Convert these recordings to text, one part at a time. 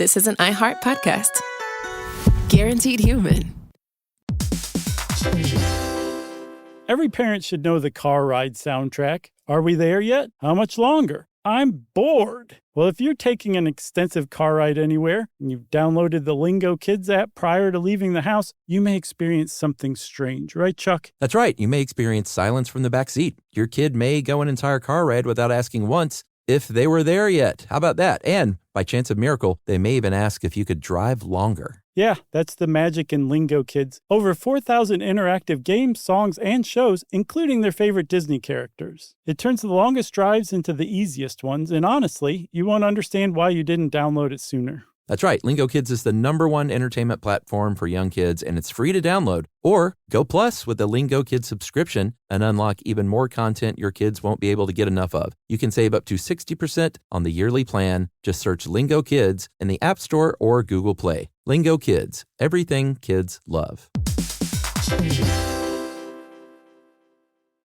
this is an iHeart podcast. Guaranteed human. Every parent should know the car ride soundtrack. Are we there yet? How much longer? I'm bored. Well, if you're taking an extensive car ride anywhere and you've downloaded the Lingo Kids app prior to leaving the house, you may experience something strange, right, Chuck? That's right. You may experience silence from the back seat. Your kid may go an entire car ride without asking once if they were there yet. How about that? And by chance of miracle, they may even ask if you could drive longer. Yeah, that's the magic in Lingo Kids. Over 4,000 interactive games, songs, and shows, including their favorite Disney characters. It turns the longest drives into the easiest ones, and honestly, you won't understand why you didn't download it sooner. That's right. Lingo Kids is the #1 entertainment platform for young kids, and it's free to download. Or go Plus with the Lingo Kids subscription and unlock even more content your kids won't be able to get enough of. You can save up to 60% on the yearly plan. Just search Lingo Kids in the App Store or Google Play. Lingo Kids, everything kids love.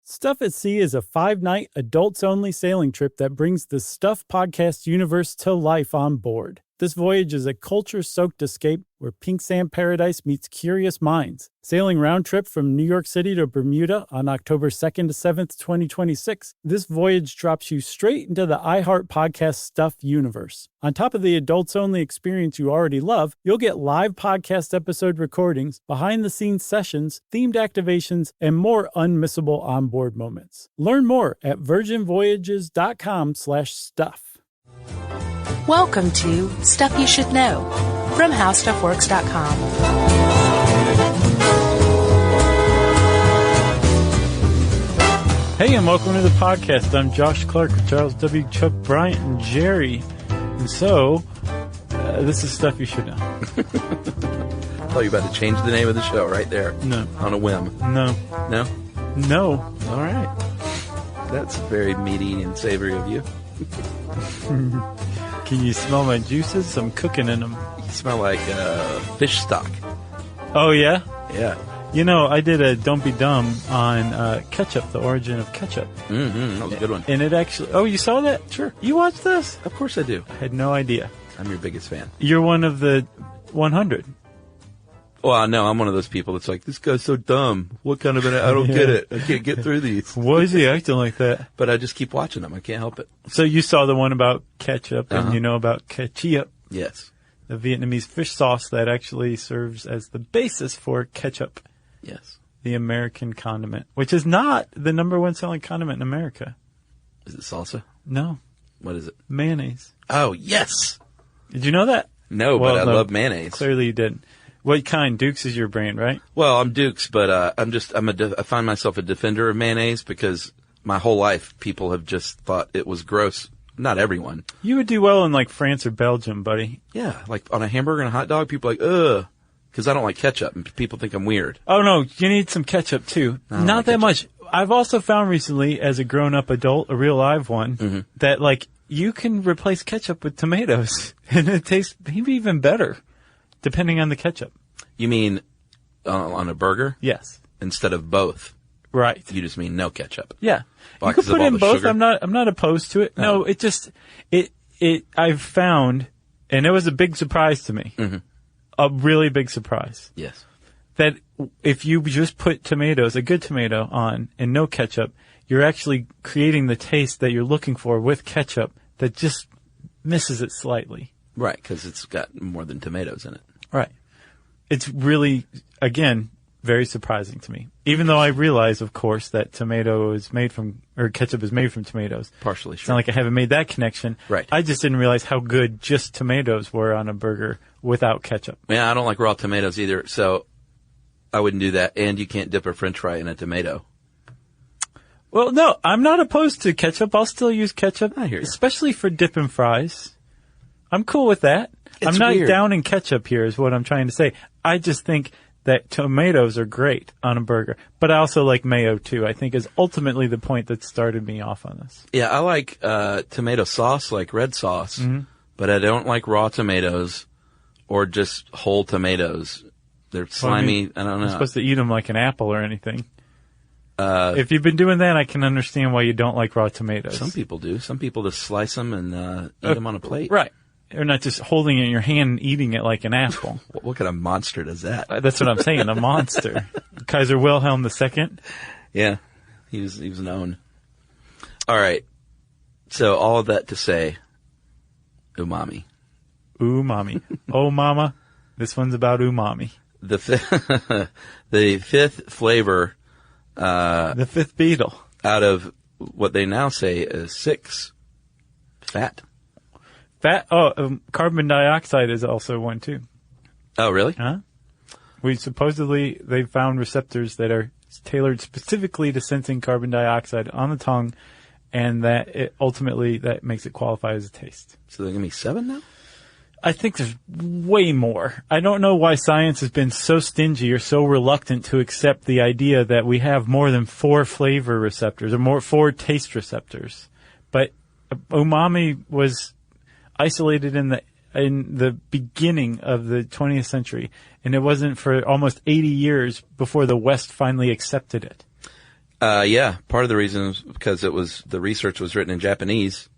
Stuff at Sea is a 5-night, adults-only sailing trip that brings the Stuff podcast universe to life on board. This voyage is a culture-soaked escape where pink sand paradise meets curious minds. Sailing round trip from New York City to Bermuda on October 2nd to 7th, 2026, this voyage drops you straight into the iHeart Podcast Stuff universe. On top of the adults-only experience you already love, you'll get live podcast episode recordings, behind-the-scenes sessions, themed activations, and more unmissable onboard moments. Learn more at virginvoyages.com/stuff. Welcome to Stuff You Should Know from HowStuffWorks.com. Hey, and welcome to the podcast. I'm Josh Clark with Charles W. Chuck Bryant and Jerry. And so, this is Stuff You Should Know. I thought you were about to change the name of the show right there. No. On a whim. No. No? No. All right. That's very meaty and savory of you. Can you smell my juices? I'm cooking in them. You smell like fish stock. Oh, yeah? Yeah. You know, I did a Don't Be Dumb on ketchup, the origin of ketchup. Mm-hmm. That was a good one. And it actually... Oh, you saw that? Sure. You watched this? Of course I do. I had no idea. I'm your biggest fan. You're one of the 100. Well, no, I'm one of those people that's like, this guy's so dumb. What kind of an... I don't get it. I can't get through these. Why is he acting like that? But I just keep watching them. I can't help it. So you saw the one about ketchup, and you know about ketchup. Yes. The Vietnamese fish sauce that actually serves as the basis for ketchup. Yes. The American condiment, which is not the #1 selling condiment in America. Is it salsa? No. What is it? Mayonnaise. Oh, yes. Did you know that? No, but I love mayonnaise. Clearly you didn't. What kind? Duke's is your brand, right? Well, I'm Duke's, but I find myself a defender of mayonnaise because my whole life people have just thought it was gross. Not everyone. You would do well in like France or Belgium, buddy. Yeah, like on a hamburger and a hot dog, people are like, ugh, because I don't like ketchup, and people think I'm weird. Oh, no, you need some ketchup, too. Not that much. I've also found recently, as a grown-up adult, a real live one, that, like, you can replace ketchup with tomatoes, and it tastes maybe even better, depending on the ketchup. You mean on a burger? Yes. Instead of both? Right. You just mean no ketchup? Yeah. Why, you could put in both. Sugar? I'm not opposed to it. No, it just, I've found, and it was a big surprise to me. Mm-hmm. A really big surprise. Yes. That if you just put tomatoes, a good tomato on, and no ketchup, you're actually creating the taste that you're looking for with ketchup that just misses it slightly. Right, because it's got more than tomatoes in it. Right. It's really, again, very surprising to me. Even though I realize, of course, that ketchup is made from tomatoes. Partially, It's sure. not like I haven't made that connection. Right. I just didn't realize how good just tomatoes were on a burger without ketchup. Yeah, I don't like raw tomatoes either, so I wouldn't do that. And you can't dip a French fry in a tomato. Well, no, I'm not opposed to ketchup. I'll still use ketchup. I hear you. Especially for dipping fries. I'm cool with that. I'm not weird. down in ketchup here is what I'm trying to say. I just think that tomatoes are great on a burger. But I also like mayo, too, I think is ultimately the point that started me off on this. Yeah, I like tomato sauce, like red sauce, but I don't like raw tomatoes or just whole tomatoes. They're slimy. I don't know. You're supposed to eat them like an apple or anything. If you've been doing that, I can understand why you don't like raw tomatoes. Some people do. Some people just slice them and eat them on a plate. Right. Or not just holding it in your hand and eating it like an apple. What kind of monster does that? That's what I'm saying, a monster. Kaiser Wilhelm II. Yeah, he was known. All right. So all of that to say, umami. Umami. Oh, mama. This one's about umami. The fifth flavor. The fifth beetle. Out of what they now say is 6. Fat. Carbon dioxide is also one too. Oh, really? Huh? They found receptors that are tailored specifically to sensing carbon dioxide on the tongue, and that ultimately makes it qualify as a taste. So they're going to be 7 now? I think there's way more. I don't know why science has been so stingy or so reluctant to accept the idea that we have more than 4 flavor receptors or 4 taste receptors. But umami was isolated in the beginning of the 20th century, and it wasn't for almost 80 years before the West finally accepted it. Yeah, part of the reason is because the research was written in Japanese.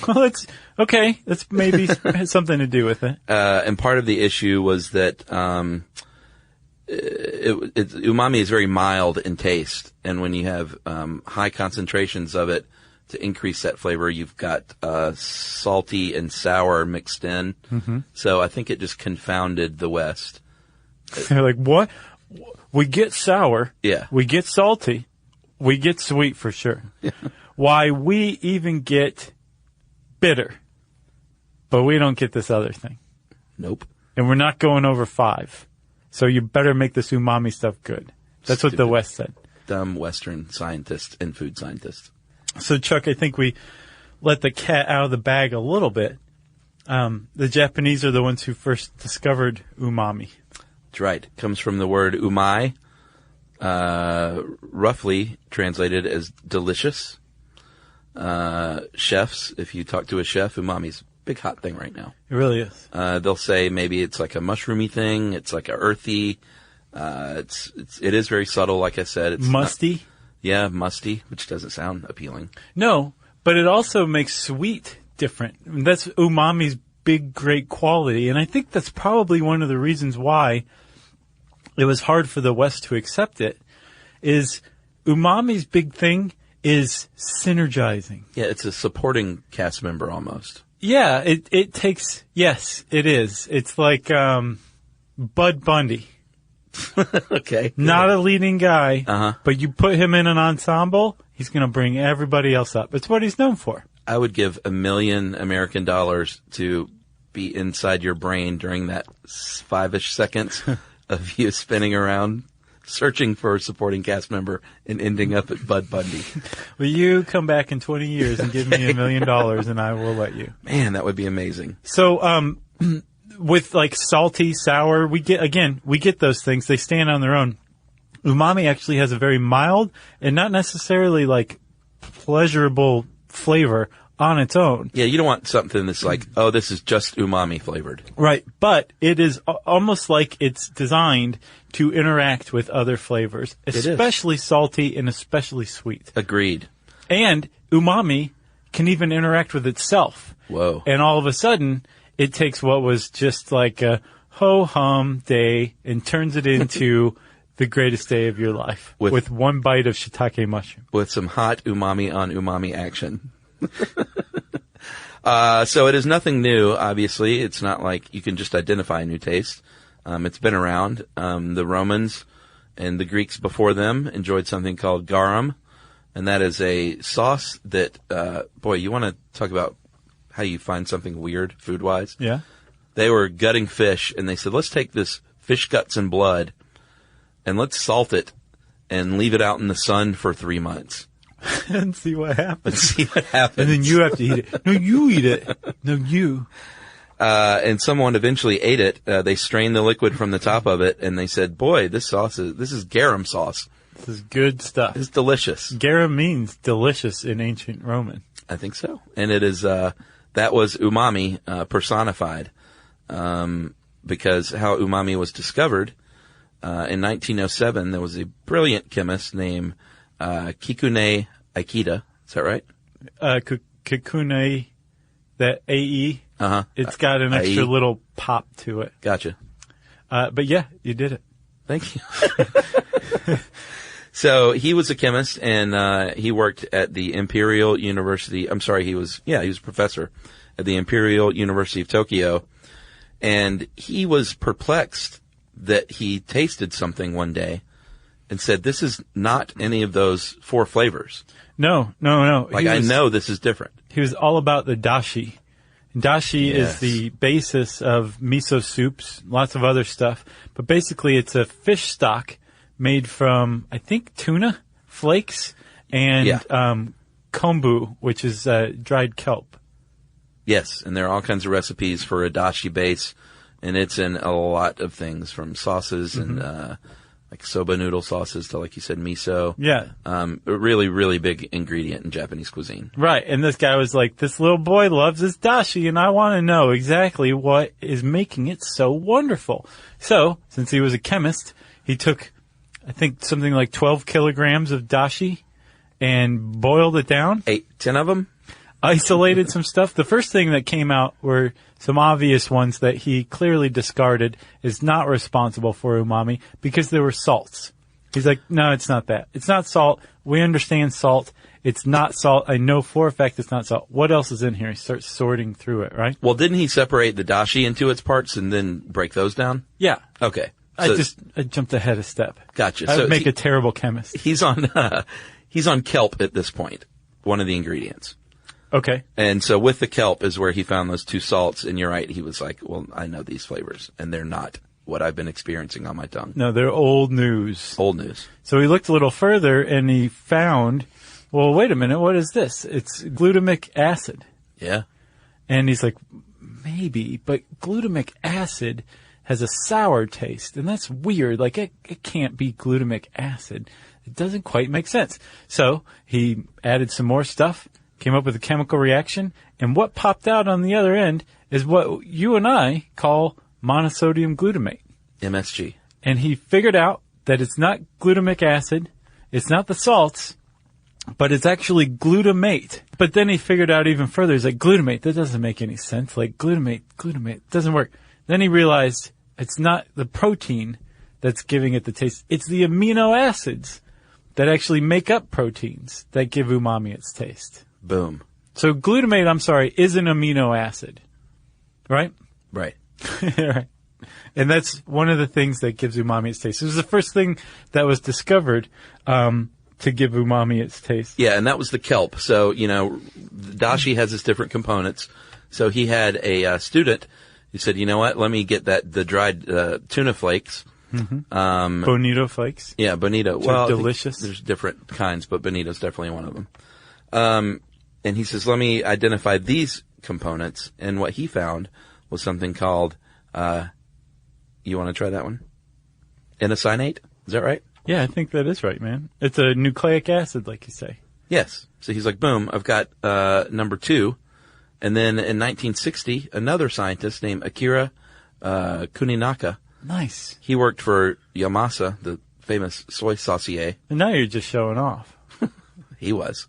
Well, that's okay. That's maybe has something to do with it. And part of the issue was that umami is very mild in taste, and when you have high concentrations of it to increase that flavor, you've got salty and sour mixed in. Mm-hmm. So I think it just confounded the West. They're like, what? We get sour. Yeah. We get salty. We get sweet for sure. Why, we even get bitter. But we don't get this other thing. Nope. And we're not going over 5. So you better make this umami stuff good. That's Stupid. What the West said. Dumb Western scientists and food scientists. So, Chuck, I think we let the cat out of the bag a little bit. The Japanese are the ones who first discovered umami. That's right. It comes from the word umai, roughly translated as delicious. Chefs, if you talk to a chef, umami's a big hot thing right now. It really is. They'll say maybe it's like a mushroomy thing. It's like a earthy. It is very subtle, like I said. It's musty. Musty, which doesn't sound appealing. No, but it also makes sweet different. That's umami's big, great quality. And I think that's probably one of the reasons why it was hard for the West to accept it, is umami's big thing is synergizing. Yeah, it's a supporting cast member almost. Yeah, it takes, yes, it is. It's like Bud Bundy. Okay. Not a leading guy, but you put him in an ensemble, he's going to bring everybody else up. It's what he's known for. I would give $1 million American to be inside your brain during that 5-ish seconds of you spinning around, searching for a supporting cast member and ending up at Bud Bundy. Will you come back in 20 years and give me $1 million and I will let you? Man, that would be amazing. So, with like salty, sour, we get those things. They stand on their own. Umami actually has a very mild and not necessarily like pleasurable flavor on its own. Yeah, you don't want something that's like, oh, this is just umami flavored. Right, but it is almost like it's designed to interact with other flavors, especially salty and especially sweet. Agreed. And umami can even interact with itself. Whoa. And all of a sudden, it takes what was just like a ho-hum day and turns it into the greatest day of your life with one bite of shiitake mushroom. With some hot umami on umami action. So it is nothing new, obviously. It's not like you can just identify a new taste. It's been around. The Romans and the Greeks before them enjoyed something called garum, and that is a sauce that, you want to talk about how you find something weird food-wise? Yeah. They were gutting fish, and they said, let's take this fish guts and blood, and let's salt it and leave it out in the sun for 3 months. And see what happens. And then you have to eat it. No, you eat it. No, you. And someone eventually ate it. They strained the liquid from the top of it, and they said, boy, this is garum sauce. This is good stuff. It's delicious. Garum means delicious in ancient Roman. I think so. And it is, that was umami, personified, because how umami was discovered, in 1907, there was a brilliant chemist named, Kikune Ikeda. Is that right? Kikune that AE. It's got an extra little pop to it. Gotcha. But yeah, you did it. Thank you. So he was a chemist, and he worked at the Imperial University. I'm sorry, he was a professor at the Imperial University of Tokyo, and he was perplexed that he tasted something one day and said, "This is not any of those 4 flavors." No. Like, I know this is different. He was all about the dashi. Dashi is the basis of miso soups, lots of other stuff. But basically, it's a fish stock made from, I think, tuna flakes and kombu, which is dried kelp. Yes, and there are all kinds of recipes for a dashi base, and it's in a lot of things, from sauces and like soba noodle sauces to, like you said, miso. Yeah. A really, really big ingredient in Japanese cuisine. Right. And this guy was like, this little boy loves his dashi, and I want to know exactly what is making it so wonderful. So, since he was a chemist, he took, I think, something like 12 kilograms of dashi and boiled it down. 10 of them? Isolated some stuff. The first thing that came out were some obvious ones that he clearly discarded is not responsible for umami because there were salts. He's like, no, it's not that. It's not salt. We understand salt. It's not salt. I know for a fact it's not salt. What else is in here? He starts sorting through it, right? Well, didn't he separate the dashi into its parts and then break those down? Yeah. Okay. So, I jumped ahead a step. Gotcha. I would make a terrible chemist. He's on kelp at this point, one of the ingredients. Okay. And so with the kelp is where he found those 2 salts, and you're right, he was like, well, I know these flavors, and they're not what I've been experiencing on my tongue. No, they're old news. Old news. So he looked a little further, and he found, well, wait a minute, what is this? It's glutamic acid. Yeah. And he's like, maybe, but glutamic acid has a sour taste, and that's weird. Like, it can't be glutamic acid. It doesn't quite make sense. So he added some more stuff, came up with a chemical reaction, and what popped out on the other end is what you and I call monosodium glutamate. MSG. And he figured out that it's not glutamic acid, it's not the salts, but it's actually glutamate. But then he figured out even further, he's like, glutamate, that doesn't make any sense. Like, glutamate, doesn't work. Then he realized it's not the protein that's giving it the taste, it's the amino acids that actually make up proteins that give umami its taste. Boom. So glutamate, is an amino acid, right? Right. Right. And that's one of the things that gives umami its taste. It was the first thing that was discovered to give umami its taste. Yeah, and that was the kelp. So, dashi has its different components. So he had a student who said, you know what, let me get the dried tuna flakes. Mm-hmm. Bonito flakes. Yeah, bonito. Well, delicious. There's different kinds, but bonito's definitely one of them. And he says, let me identify these components. And what he found was something called, you want to try that one? Inositol? Is that right? Yeah, I think that is right, man. It's a nucleic acid, like you say. Yes. So he's like, boom, I've got number 2. And then in 1960, another scientist named Akira Kuninaka. Nice. He worked for Yamasa, the famous soy saucier. And now you're just showing off. He was.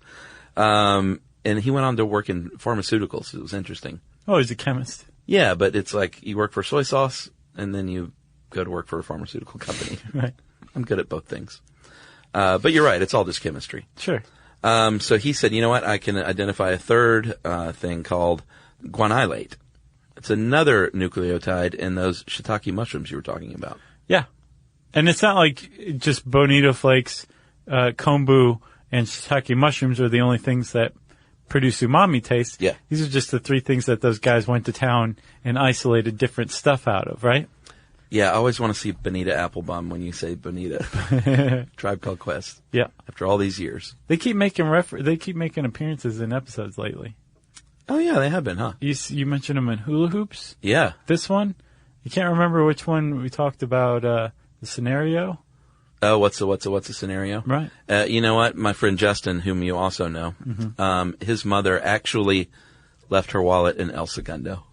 And he went on to work in pharmaceuticals. It was interesting. Oh, he's a chemist. Yeah, but it's like you work for soy sauce, and then you go to work for a pharmaceutical company. Right. I'm good at both things. But you're right. It's all just chemistry. Sure. So he said, you know what? I can identify a third thing called guanylate. It's another nucleotide in those shiitake mushrooms you were talking about. Yeah. And it's not like just bonito flakes, kombu, and shiitake mushrooms are the only things that produce umami taste. Yeah. These are just the 3 things that those guys went to town and isolated different stuff out of, right? Yeah, I always want to see Bonita Applebum when you say Bonita. Tribe Called Quest. Yeah. After all these years. They keep making appearances in episodes lately. Oh yeah, they have been, huh? You mentioned them in Hula Hoops? Yeah. This one? You can't remember which one we talked about, the scenario? Oh, what's the scenario? Right. You know what? My friend Justin, whom you also know, his mother actually left her wallet in El Segundo.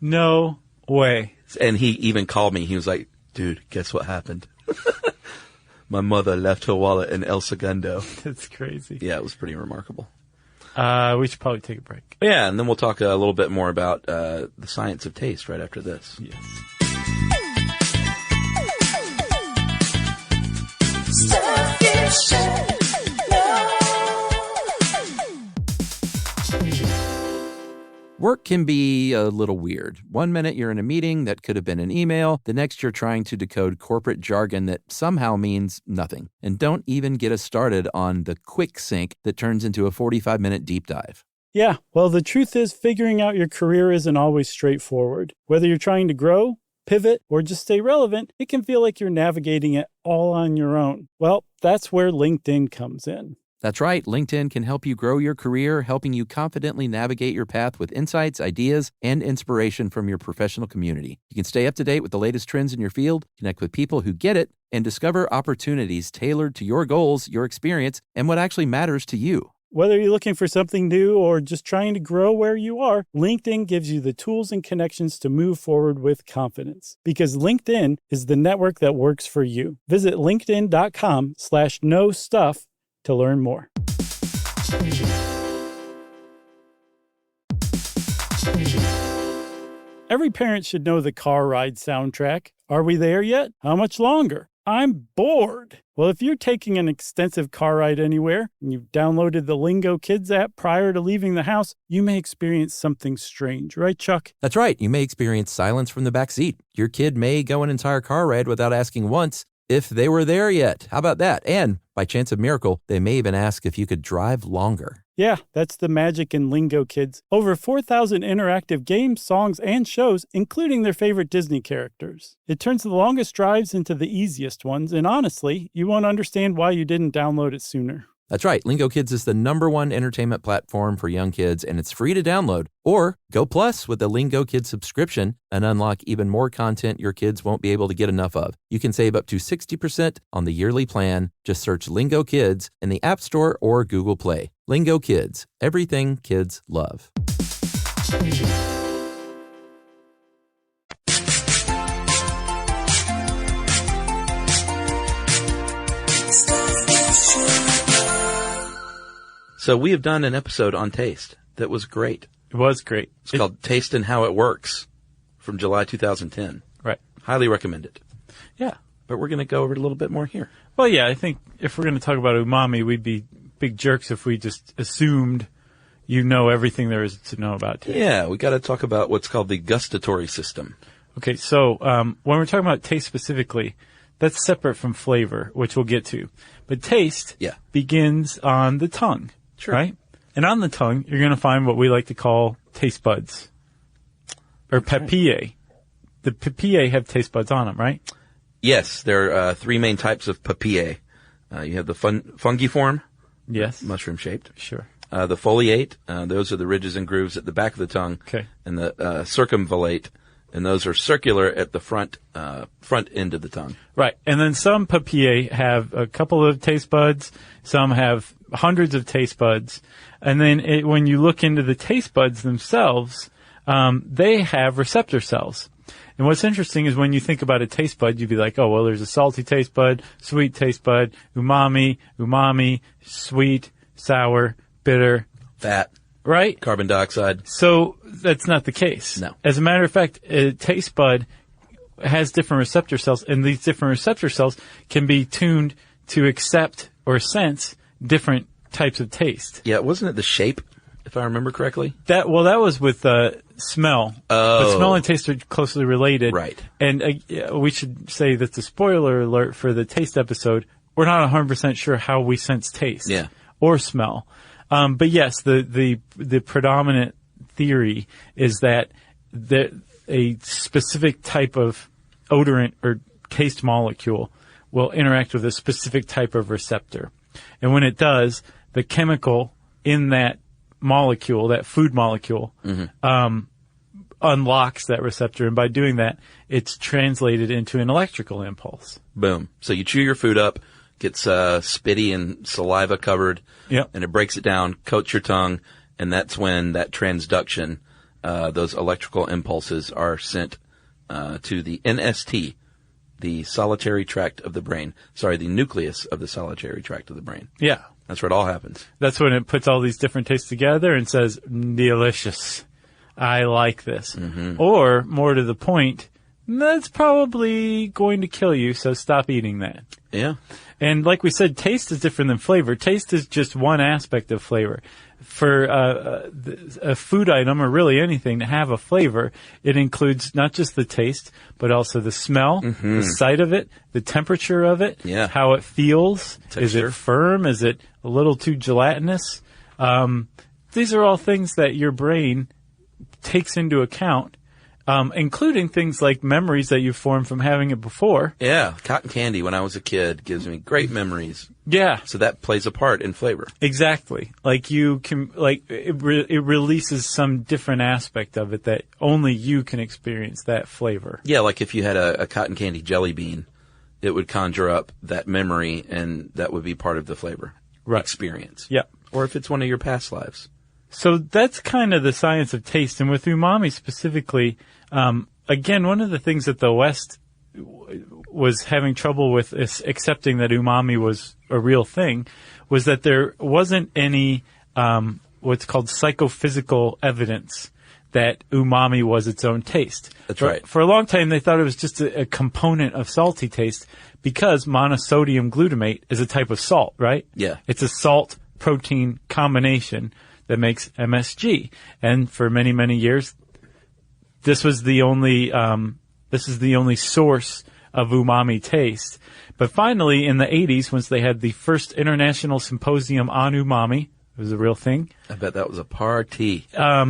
No way. And he even called me. He was like, dude, guess what happened? My mother left her wallet in El Segundo. That's crazy. Yeah, it was pretty remarkable. We should probably take a break. Yeah, and then we'll talk a little bit more about the science of taste right after this. Yes. Work can be a little weird. One minute you're in a meeting that could have been an email. The next you're trying to decode corporate jargon that somehow means nothing. And don't even get us started on the quick sync that turns into a 45-minute deep dive. Yeah, well, the truth is figuring out your career isn't always straightforward. Whether you're trying to grow, pivot, or just stay relevant, it can feel like you're navigating it all on your own. Well, that's where LinkedIn comes in. That's right. LinkedIn can help you grow your career, helping you confidently navigate your path with insights, ideas, and inspiration from your professional community. You can stay up to date with the latest trends in your field, connect with people who get it, and discover opportunities tailored to your goals, your experience, and what actually matters to you. Whether you're looking for something new or just trying to grow where you are, LinkedIn gives you the tools and connections to move forward with confidence. Because LinkedIn is the network that works for you. Visit linkedin.com/knowstuff to learn more. Every parent should know the car ride soundtrack. Are we there yet? How much longer? I'm bored. Well, if you're taking an extensive car ride anywhere and you've downloaded the Lingo Kids app prior to leaving the house, you may experience something strange, right, Chuck? That's right. You may experience silence from the back seat. Your kid may go an entire car ride without asking once if they were there yet. How about that? And by chance of miracle, they may even ask if you could drive longer. Yeah, that's the magic in Lingo Kids. Over 4,000 interactive games, songs, and shows, including their favorite Disney characters. It turns the longest drives into the easiest ones, and honestly, you won't understand why you didn't download it sooner. That's right. Lingo Kids is the #1 entertainment platform for young kids, and it's free to download. Or go plus with the Lingo Kids subscription and unlock even more content your kids won't be able to get enough of. You can save up to 60% on the yearly plan. Just search Lingo Kids in the App Store or Google Play. Lingo Kids, everything kids love. So we have done an episode on taste that was great. It was great. It's called Taste and How It Works from July 2010. Right. Highly recommend it. Yeah. But we're going to go over it a little bit more here. Well, yeah, I think if we're going to talk about umami, we'd be big jerks if we just assumed you know everything there is to know about taste. Yeah, we got to talk about what's called the gustatory system. Okay, so when we're talking about taste specifically, that's separate from flavor, which we'll get to. But taste begins on the tongue, right? And on the tongue, you're going to find what we like to call taste buds, or papillae. The papillae have taste buds on them, right? Yes, there are three main types of papillae. You have the fungiform, yes, mushroom-shaped. Sure. The foliate, those are the ridges and grooves at the back of the tongue. Okay. And the circumvallate, and those are circular at the front end of the tongue. Right. And then some papillae have a couple of taste buds. Some have hundreds of taste buds. And then when you look into the taste buds themselves, they have receptor cells. And what's interesting is when you think about a taste bud, you'd be like, oh, well, there's a salty taste bud, sweet taste bud, umami, sweet, sour, bitter. Fat. Right? Carbon dioxide. So that's not the case. No. As a matter of fact, a taste bud has different receptor cells, and these different receptor cells can be tuned to accept or sense different types of taste. Yeah, wasn't it the shape, if I remember correctly? That was with smell. Oh. But smell and taste are closely related. Right. And we should say that the spoiler alert for the taste episode, we're not 100% sure how we sense taste or smell. But yes, the predominant theory is that a specific type of odorant or taste molecule will interact with a specific type of receptor. And when it does, the chemical in that molecule, that food molecule, unlocks that receptor. And by doing that, it's translated into an electrical impulse. Boom. So you chew your food up, gets spitty and saliva covered, and it breaks it down, coats your tongue, and that's when that transduction, those electrical impulses are sent to the NST, the solitary tract of the brain. Sorry, the nucleus of the solitary tract of the brain. Yeah. That's where it all happens. That's when it puts all these different tastes together and says, delicious. I like this. Or, more to the point, that's probably going to kill you, so stop eating that. Yeah. And like we said, taste is different than flavor. Taste is just one aspect of flavor. For a food item, or really anything, to have a flavor, it includes not just the taste, but also the smell, the sight of it, the temperature of it, how it feels. Texture. Is it firm? Is it a little too gelatinous? These are all things that your brain takes into account, including things like memories that you formed from having it before. Yeah, cotton candy when I was a kid gives me great memories. Yeah. So that plays a part in flavor. Exactly. Like you can, like it releases some different aspect of it that only you can experience that flavor. Yeah, like if you had a cotton candy jelly bean, it would conjure up that memory, and that would be part of the flavor experience. Yeah. Or if it's one of your past lives. So that's kind of the science of taste. And with umami specifically, again, one of the things that the West was having trouble with is accepting that umami was a real thing, was that there wasn't any what's called psychophysical evidence that umami was its own taste. That's right. For a long time, they thought it was just a component of salty taste because monosodium glutamate is a type of salt, right? Yeah. It's a salt-protein combination that makes MSG. And for many, many years, this was the only source of umami taste. But finally, in the 80s, once they had the first international symposium on umami, it was a real thing. I bet that was a party. I'll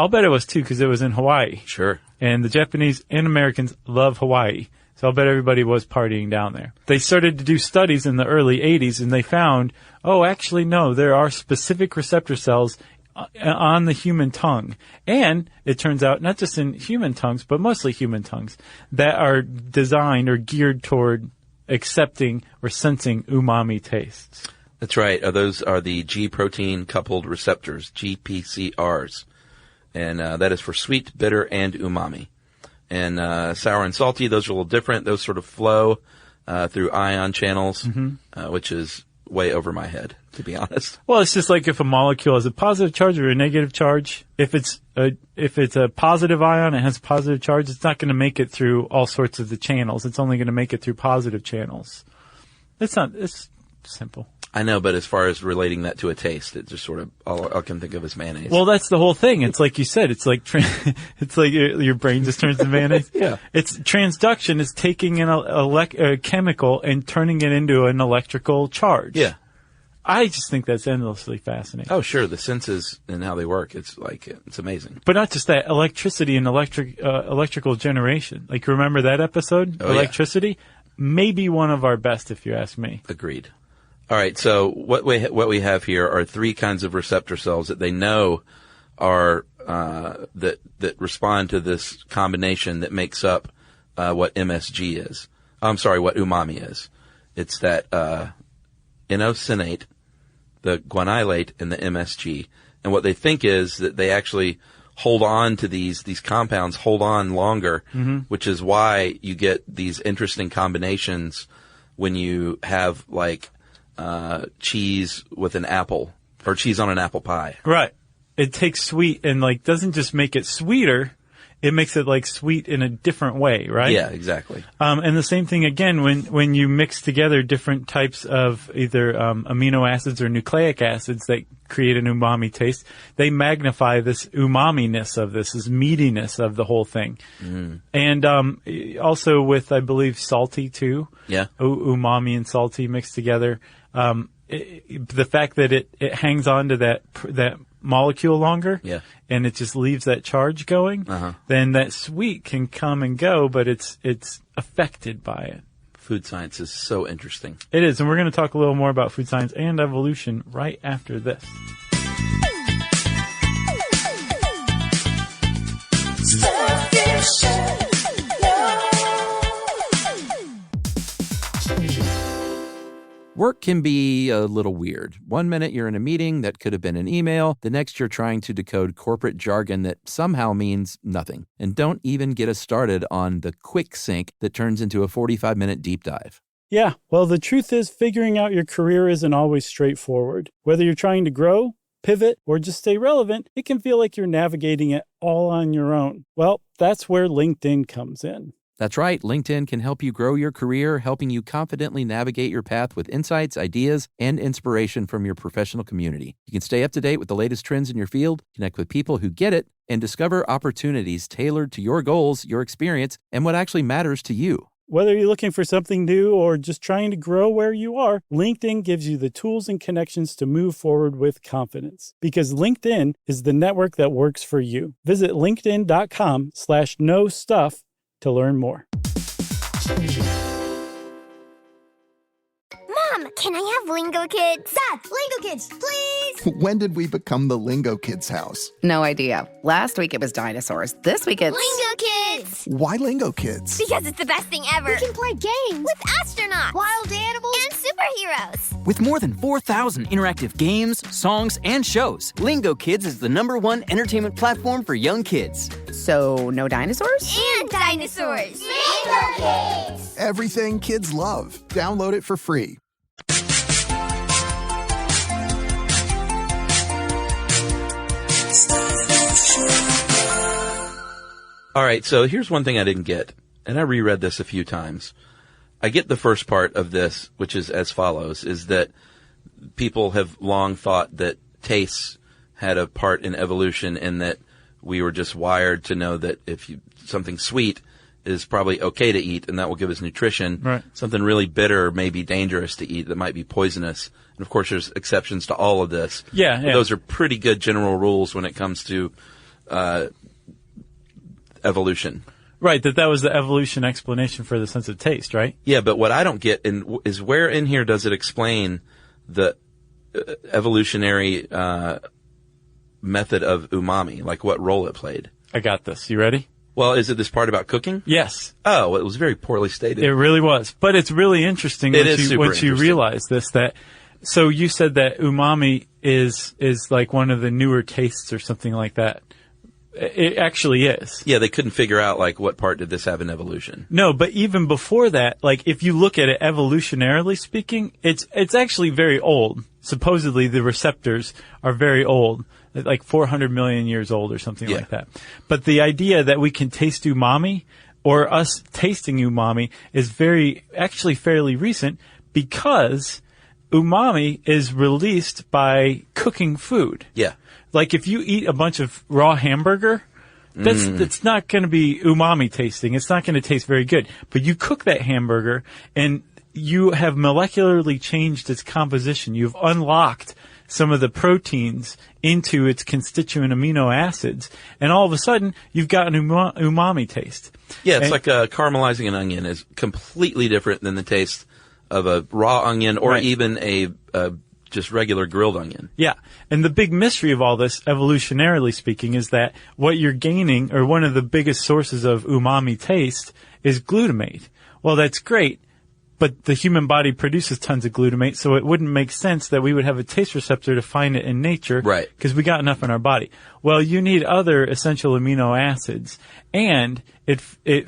bet it was too, because it was in Hawaii. Sure. And the Japanese and Americans love Hawaii. So I'll bet everybody was partying down there. They started to do studies in the early 80s, and they found, actually, no, there are specific receptor cells on the human tongue. And it turns out, not just in human tongues, but mostly human tongues, that are designed or geared toward accepting or sensing umami tastes. That's right. Those are the G protein coupled receptors, GPCRs. And that is for sweet, bitter, and umami. And sour and salty, those are a little different. Those sort of flow through ion channels, which is way over my head, to be honest. Well, it's just like if a molecule has a positive charge or a negative charge. If it's a positive ion, it has a positive charge, it's not going to make it through all sorts of the channels. It's only going to make it through positive channels. It's simple. I know, but as far as relating that to a taste, it just sort of, all I can think of is mayonnaise. Well, that's the whole thing. It's like you said, it's like your brain just turns to mayonnaise. Yeah. It's transduction is taking a chemical and turning it into an electrical charge. Yeah. I just think that's endlessly fascinating. Oh, sure. The senses and how they work. It's amazing. But not just that, electricity and electrical generation. Like, remember that episode? Oh, Electricity? Yeah. Maybe one of our best, if you ask me. Agreed. All right, so what we have here are three kinds of receptor cells that they know are that respond to this combination that makes up what MSG is. I'm sorry, what umami is. It's that inositol, the guanylate, and the MSG. And what they think is that they actually hold on to these compounds, hold on longer, which is why you get these interesting combinations when you have like cheese with an apple, or cheese on an apple pie. Right. It takes sweet and doesn't just make it sweeter, it makes it sweet in a different way, right? Yeah, exactly. And the same thing again when you mix together different types of either amino acids or nucleic acids that create an umami taste, they magnify this umami-ness of this meatiness of the whole thing. And also with, I believe, salty too. Yeah. Umami and salty mixed together. The fact that it hangs on to that molecule longer, and it just leaves that charge going, then that sweet can come and go, but it's affected by it. Food science is so interesting. It is, and we're going to talk a little more about food science and evolution right after this. Work can be a little weird. One minute you're in a meeting that could have been an email. The next you're trying to decode corporate jargon that somehow means nothing. And don't even get us started on the quick sync that turns into a 45-minute deep dive. Yeah, well, the truth is figuring out your career isn't always straightforward. Whether you're trying to grow, pivot, or just stay relevant, it can feel like you're navigating it all on your own. Well, that's where LinkedIn comes in. That's right. LinkedIn can help you grow your career, helping you confidently navigate your path with insights, ideas, and inspiration from your professional community. You can stay up to date with the latest trends in your field, connect with people who get it, and discover opportunities tailored to your goals, your experience, and what actually matters to you. Whether you're looking for something new or just trying to grow where you are, LinkedIn gives you the tools and connections to move forward with confidence. Because LinkedIn is the network that works for you. Visit linkedin.com/knowstuff to learn more. Mom, can I have Lingo Kids? Dad, Lingo Kids, please! When did we become the Lingo Kids house? No idea. Last week it was dinosaurs. This week it's... Lingo Kids! Why Lingo Kids? Because it's the best thing ever. We can play games with astronauts, wild animals, and superheroes. With more than 4,000 interactive games, songs, and shows, Lingo Kids is the #1 entertainment platform for young kids. So, no dinosaurs? And dinosaurs! Lingo Kids! Everything kids love. Download it for free. All right, so here's one thing I didn't get, and I reread this a few times. I get the first part of this, which is as follows, is that people have long thought that tastes had a part in evolution and that we were just wired to know that if something sweet is probably okay to eat and that will give us nutrition. Right. Something really bitter may be dangerous to eat, that might be poisonous. And of course there's exceptions to all of this. Yeah. But those are pretty good general rules when it comes to evolution. Right, that was the evolution explanation for the sense of taste, right? Yeah, but what I don't get is where in here does it explain the evolutionary method of umami, like what role it played? I got this. You ready? Well, is it this part about cooking? Yes. Oh, well, it was very poorly stated. It really was. But it's really interesting once you realize this, that so you said that umami is like one of the newer tastes or something like that. It actually is. Yeah, they couldn't figure out, like, what part did this have in evolution. No, but even before that, like, if you look at it evolutionarily speaking, it's actually very old. Supposedly, the receptors are very old, like 400 million years old or something like that. But the idea that we can taste umami, or us tasting umami, is actually fairly recent, because umami is released by cooking food. Yeah. Like if you eat a bunch of raw hamburger, it's not going to be umami tasting. It's not going to taste very good. But you cook that hamburger and you have molecularly changed its composition. You've unlocked some of the proteins into its constituent amino acids. And all of a sudden, you've got an umami taste. Yeah, it's like caramelizing an onion is completely different than the taste of a raw onion or even a just regular grilled onion. Yeah. And the big mystery of all this, evolutionarily speaking, is that what you're gaining, or one of the biggest sources of umami taste, is glutamate. Well, that's great, but the human body produces tons of glutamate, so it wouldn't make sense that we would have a taste receptor to find it in nature. Right. Because we got enough in our body. Well, you need other essential amino acids, and it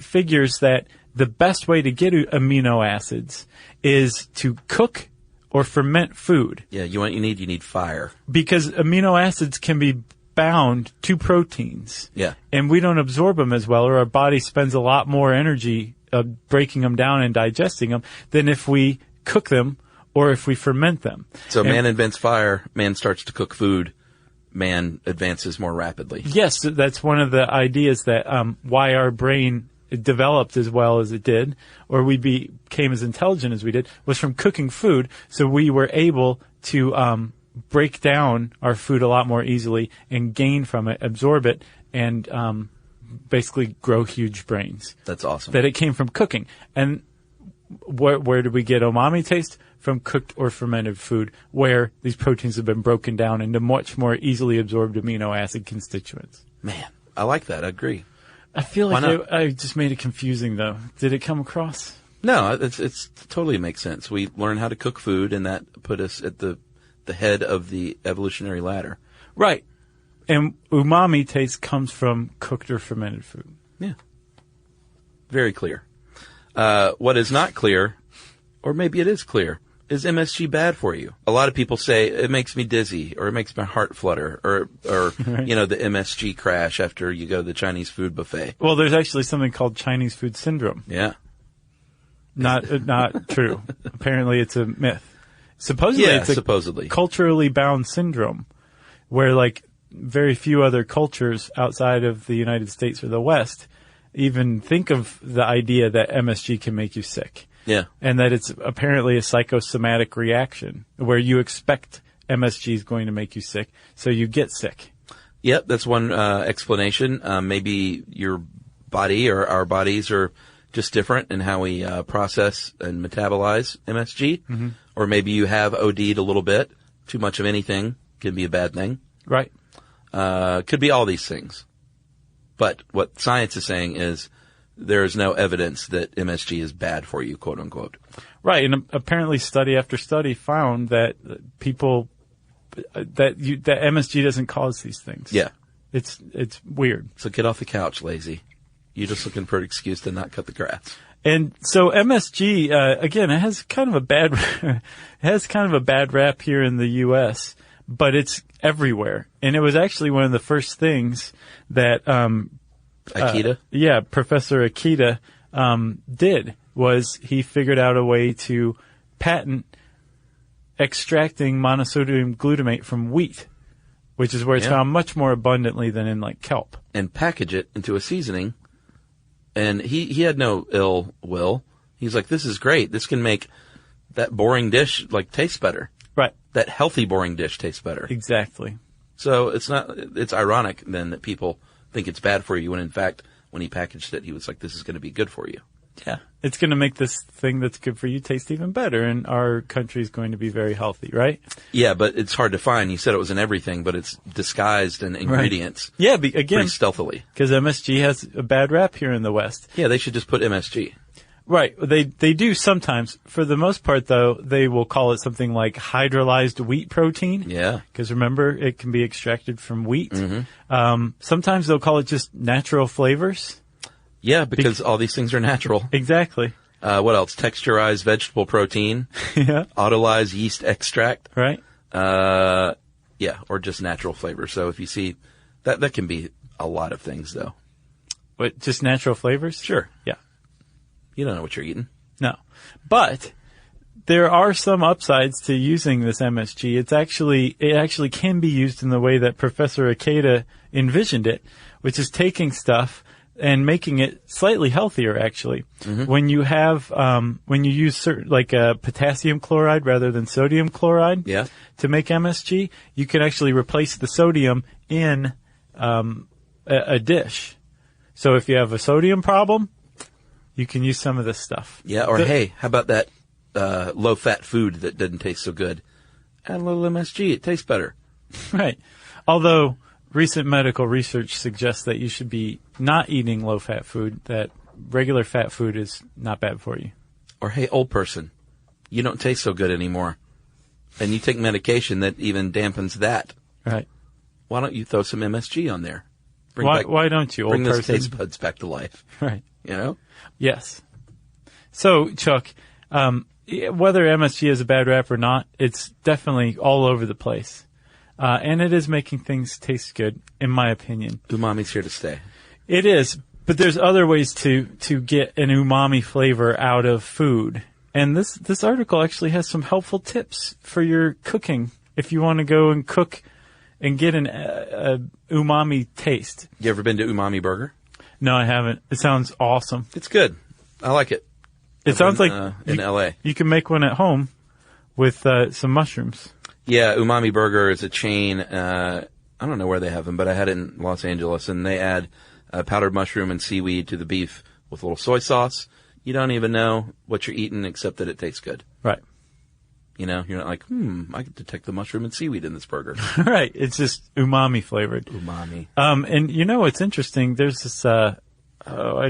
figures that the best way to get amino acids is to cook or ferment food. Yeah, you need fire. Because amino acids can be bound to proteins. Yeah. And we don't absorb them as well, or our body spends a lot more energy breaking them down and digesting them than if we cook them or if we ferment them. So man invents fire, man starts to cook food, man advances more rapidly. Yes, that's one of the ideas that why our brain developed as well as it did, or we became as intelligent as we did, was from cooking food. So we were able to break down our food a lot more easily and gain from it, absorb it, and basically grow huge brains. That's awesome. That it came from cooking. And where did we get umami taste? From cooked or fermented food, where these proteins have been broken down into much more easily absorbed amino acid constituents. Man, I like that. I agree. I feel like I just made it confusing, though. Did it come across? No, it's totally makes sense. We learn how to cook food, and that put us at the head of the evolutionary ladder. Right. And umami taste comes from cooked or fermented food. Yeah. Very clear. What is not clear Or maybe it is clear. Is MSG bad for you? A lot of people say it makes me dizzy, or it makes my heart flutter, or Right. the MSG crash after you go to the Chinese food buffet. Well, there's actually something called Chinese food syndrome. Yeah. Not true. Apparently, it's a myth. Supposedly, Yeah, it's a supposedly. culturally bound syndrome, where like very few other cultures outside of the United States or the West even think of the idea that MSG can make you sick. Yeah. And that it's apparently a psychosomatic reaction where you expect MSG is going to make you sick, so you get sick. Yep, that's one explanation. Maybe your body or our bodies are just different in how we process and metabolize MSG. Mm-hmm. Or maybe you have OD'd a little bit. Too much of anything can be a bad thing. Right. Could be all these things. But what science is saying is there is no evidence that MSG is bad for you, quote unquote. Right, and apparently study after study found that people that MSG doesn't cause these things. Yeah. It's weird. So get off the couch, lazy. You're just looking for an excuse to not cut the grass. And so MSG again, it has kind of a bad rap here in the US, but it's everywhere. And it was actually one of the first things that Akita? Professor Akita did was he figured out a way to patent extracting monosodium glutamate from wheat, which is where it's found much more abundantly than in like kelp. And package it into a seasoning. And he had no ill will. He's like, this is great. This can make that boring dish like taste better. Right. That healthy boring dish tastes better. Exactly. So it's ironic then that people think it's bad for you when in fact when he packaged it he was like, this is going to be good for you. Yeah. It's going to make this thing that's good for you taste even better, and our country is going to be very healthy, right? Yeah, but it's hard to find. You said it was in everything, but it's disguised in ingredients. Right. Yeah, again, pretty stealthily. Because MSG has a bad rap here in the West. Yeah, they should just put MSG. Right. They do sometimes. For the most part, though, they will call it something like hydrolyzed wheat protein. Yeah. Because remember, it can be extracted from wheat. Mm-hmm. Sometimes they'll call it just natural flavors. Yeah, because all these things are natural. Exactly. What else? Texturized vegetable protein. Yeah. Autolyzed yeast extract. Right. Yeah, or just natural flavor. So if you see, that can be a lot of things, though. But just natural flavors? Sure. Yeah. You don't know what you're eating. No. But there are some upsides to using this MSG. It actually can be used in the way that Professor Akita envisioned it, which is taking stuff and making it slightly healthier, actually. Mm-hmm. When you have, when you use certain, like potassium chloride rather than sodium chloride to make MSG, you can actually replace the sodium in a dish. So if you have a sodium problem, you can use some of this stuff. Yeah, or hey, how about that low-fat food that doesn't taste so good? Add a little MSG. It tastes better. Right. Although recent medical research suggests that you should be not eating low-fat food, that regular fat food is not bad for you. Or hey, old person, you don't taste so good anymore. And you take medication that even dampens that. Right. Why don't you throw some MSG on there? Why don't you, old person? Bring those person? taste buds back to life. Right. You know? Yes. So, Chuck, whether MSG is a bad rap or not, it's definitely all over the place. And it is making things taste good, in my opinion. Umami's here to stay. It is, but there's other ways to get an umami flavor out of food. And this article actually has some helpful tips for your cooking if you want to go and cook and get an umami taste. You ever been to Umami Burger? No, I haven't. It sounds awesome. It's good. I like it. It sounds like in L.A. You can make one at home with some mushrooms. Yeah, Umami Burger is a chain. I don't know where they have them, but I had it in Los Angeles, and they add powdered mushroom and seaweed to the beef with a little soy sauce. You don't even know what you're eating except that it tastes good. Right. You know, you're not like, I can detect the mushroom and seaweed in this burger. Right. It's just umami flavored. Umami. And you know what's interesting? There's this, I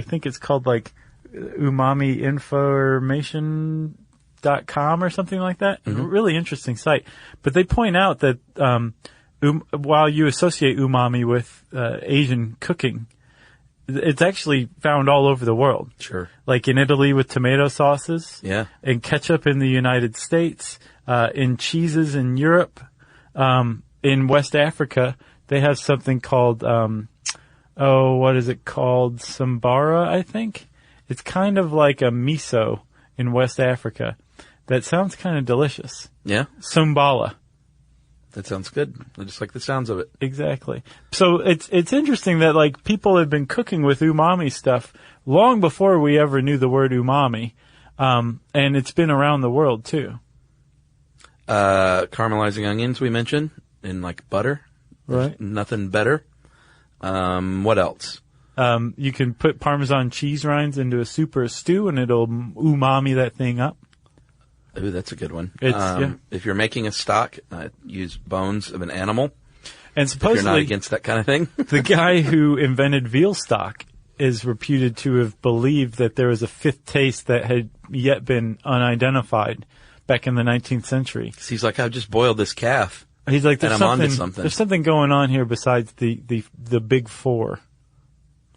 think it's called like umamiinformation.com or something like that. Mm-hmm. Really interesting site. But they point out that while you associate umami with Asian cooking, it's actually found all over the world. Sure. Like in Italy with tomato sauces. Yeah. In ketchup in the United States. In cheeses in Europe. In West Africa, they have something called, what is it called? Sambara, I think. It's kind of like a miso in West Africa. That sounds kind of delicious. Yeah. Sambala. That sounds good. I just like the sounds of it. Exactly. So it's interesting that like people have been cooking with umami stuff long before we ever knew the word umami. And it's been around the world too. Caramelizing onions we mentioned in like butter. Right. There's nothing better. What else? You can put Parmesan cheese rinds into a soup or a stew and it'll umami that thing up. Ooh, that's a good one. Yeah. If you're making a stock, use bones of an animal. And supposedly, if you're not against that kind of thing. The guy who invented veal stock is reputed to have believed that there was a fifth taste that had yet been unidentified back in the 19th century. He's like, I've just boiled this calf. He's like, and I'm onto something. There's something going on here besides the big four.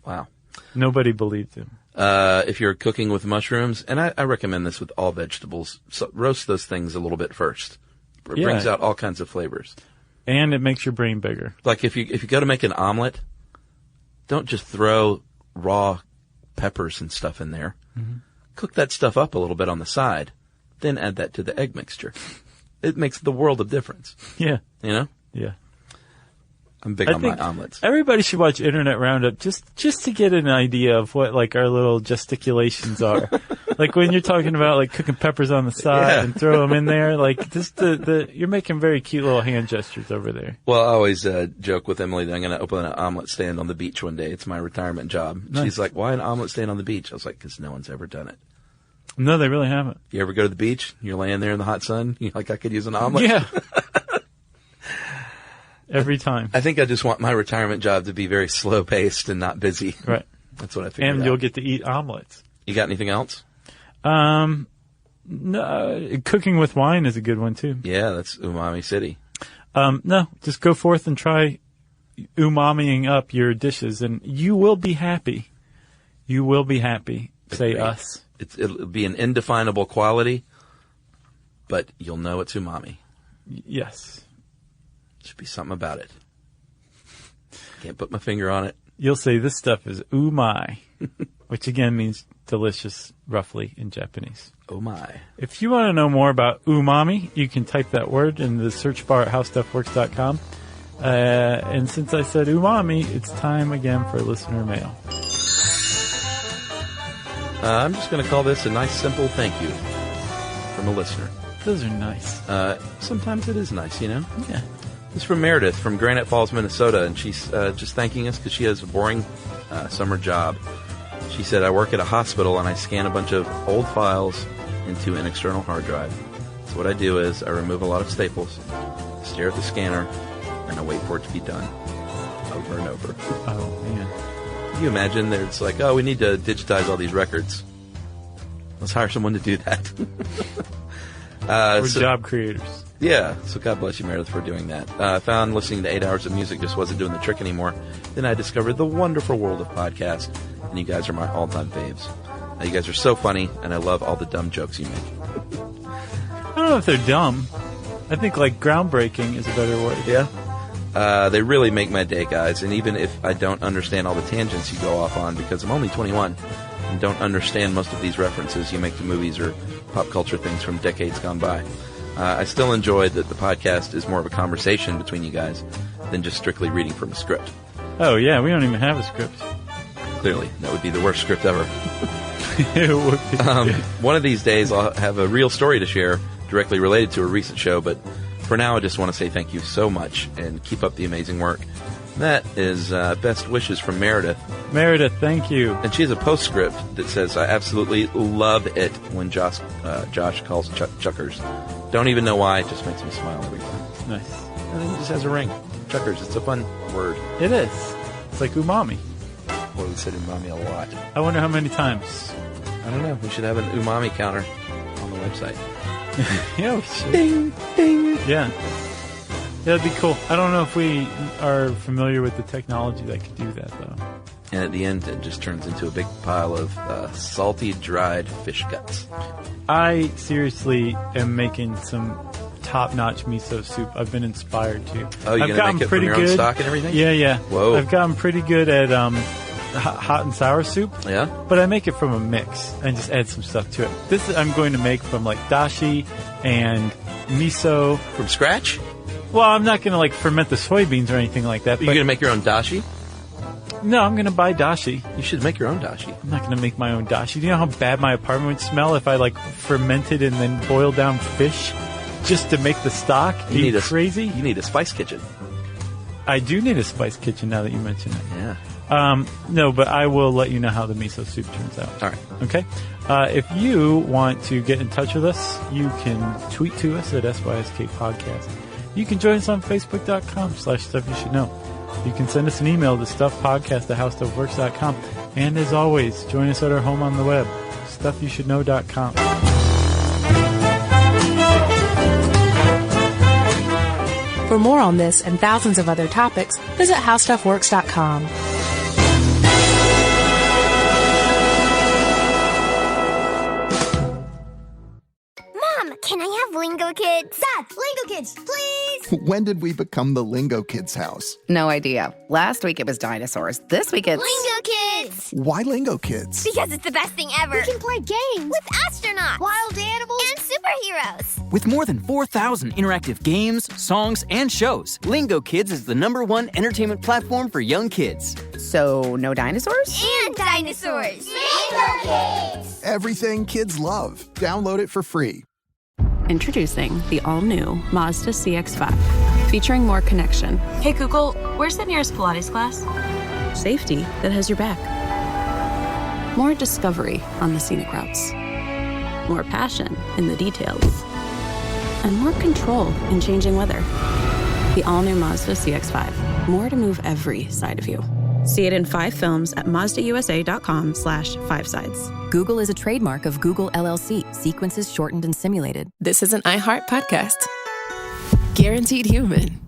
Wow. Nobody believed him. If you're cooking with mushrooms, and I recommend this with all vegetables, so roast those things a little bit first. It brings out all kinds of flavors. And it makes your brain bigger. Like if you go to make an omelet, don't just throw raw peppers and stuff in there. Mm-hmm. Cook that stuff up a little bit on the side, then add that to the egg mixture. It makes the world of difference. Yeah. You know? Yeah. I'm big on my omelets. Everybody should watch Internet Roundup just to get an idea of what like our little gesticulations are. Like when you're talking about like cooking peppers on the side and throw them in there, like just you're making very cute little hand gestures over there. Well, I always joke with Emily that I'm going to open an omelet stand on the beach one day. It's my retirement job. Nice. She's like, "Why an omelet stand on the beach?" I was like, "Because no one's ever done it." No, they really haven't. You ever go to the beach? You're laying there in the hot sun. You're like, I could use an omelet. Yeah. Every time. I think I just want my retirement job to be very slow paced and not busy. Right. That's what I figured And out. you'll get to eat omelets. You got anything else? No, cooking with wine is a good one too. Yeah, that's Umami City. No, just go forth and try umamiing up your dishes and you will be happy. You will be happy. Say us. It'll be an indefinable quality, but you'll know it's umami. Yes. Should be something about it. Can't put my finger on it. You'll say this stuff is umai, which again means delicious, roughly, in Japanese. Oh my. If you want to know more about umami, you can type that word in the search bar at howstuffworks.com. And since I said umami, it's time again for listener mail. I'm just going to call this a nice, simple thank you from a listener. Those are nice. Sometimes it is nice, you know? Yeah. This is from Meredith from Granite Falls, Minnesota, and she's just thanking us because she has a boring summer job. She said, I work at a hospital and I scan a bunch of old files into an external hard drive. So what I do is I remove a lot of staples, stare at the scanner, and I wait for it to be done over and over. Oh, man. Can you imagine there's like, oh, we need to digitize all these records. Let's hire someone to do that. We're job creators. Yeah, so God bless you, Meredith, for doing that. I found listening to 8 hours of music just wasn't doing the trick anymore. Then I discovered the wonderful world of podcasts, and you guys are my all-time faves. You guys are so funny, and I love all the dumb jokes you make. I don't know if they're dumb. I think, like, groundbreaking is a better word. Yeah? They really make my day, guys, and even if I don't understand all the tangents you go off on, because I'm only 21 and don't understand most of these references you make to movies or pop culture things from decades gone by, I still enjoy that the podcast is more of a conversation between you guys than just strictly reading from a script. Oh, yeah, we don't even have a script. Clearly, that would be the worst script ever. It would be. One of these days, I'll have a real story to share directly related to a recent show, but for now, I just want to say thank you so much and keep up the amazing work. That is best wishes from Meredith. Meredith, thank you. And she has a postscript that says, I absolutely love it when Josh calls chuckers. Don't even know why, it just makes me smile every time. Nice. And then it just has a ring. Chuckers, it's a fun word. It is. It's like umami. Well, we said umami a lot. I wonder how many times. I don't know. We should have an umami counter on the website. Yeah, we should. Ding, ding. Yeah. That'd be cool. I don't know if we are familiar with the technology that could do that, though. And at the end, it just turns into a big pile of salty, dried fish guts. I seriously am making some top-notch miso soup. I've been inspired to. Oh, you're going to make it from your own stock and everything? Yeah. Whoa. I've gotten pretty good at hot and sour soup. Yeah? But I make it from a mix and just add some stuff to it. This I'm going to make from like dashi and miso. From scratch? Well, I'm not going to like ferment the soybeans or anything like that. You're going to make your own dashi? No, I'm going to buy dashi. You should make your own dashi. I'm not going to make my own dashi. Do you know how bad my apartment would smell if I like fermented and then boiled down fish just to make the stock? Are you crazy? You need a spice kitchen. I do need a spice kitchen now that you mention it. Yeah. No, but I will let you know how the miso soup turns out. All right. Okay? If you want to get in touch with us, you can tweet to us at SYSK Podcast. You can join us on Facebook.com/Stuff You Should Know. You can send us an email to stuffpodcast@howstuffworks.com. And as always, join us at our home on the web, stuffyoushouldknow.com. For more on this and thousands of other topics, visit howstuffworks.com. Mom, can I have Lingo Kids? Dad, Lingo Kids, please! When did we become the Lingo Kids house? No idea. Last week it was dinosaurs. This week it's... Lingo Kids! Why Lingo Kids? Because it's the best thing ever. We can play games with astronauts, wild animals, and superheroes. With more than 4,000 interactive games, songs, and shows, Lingo Kids is the #1 entertainment platform for young kids. So, no dinosaurs? And dinosaurs. Lingo Kids! Everything kids love. Download it for free. Introducing the all-new Mazda CX-5, featuring more connection. Hey Google, where's the nearest Pilates class? Safety that has your back. More discovery on the scenic routes. More passion in the details. And more control in changing weather. The all-new Mazda CX-5. More to move every side of you. See it in 5 films at MazdaUSA.com/5sides. Google is a trademark of Google LLC. Sequences shortened and simulated. This is an iHeart podcast. Guaranteed human.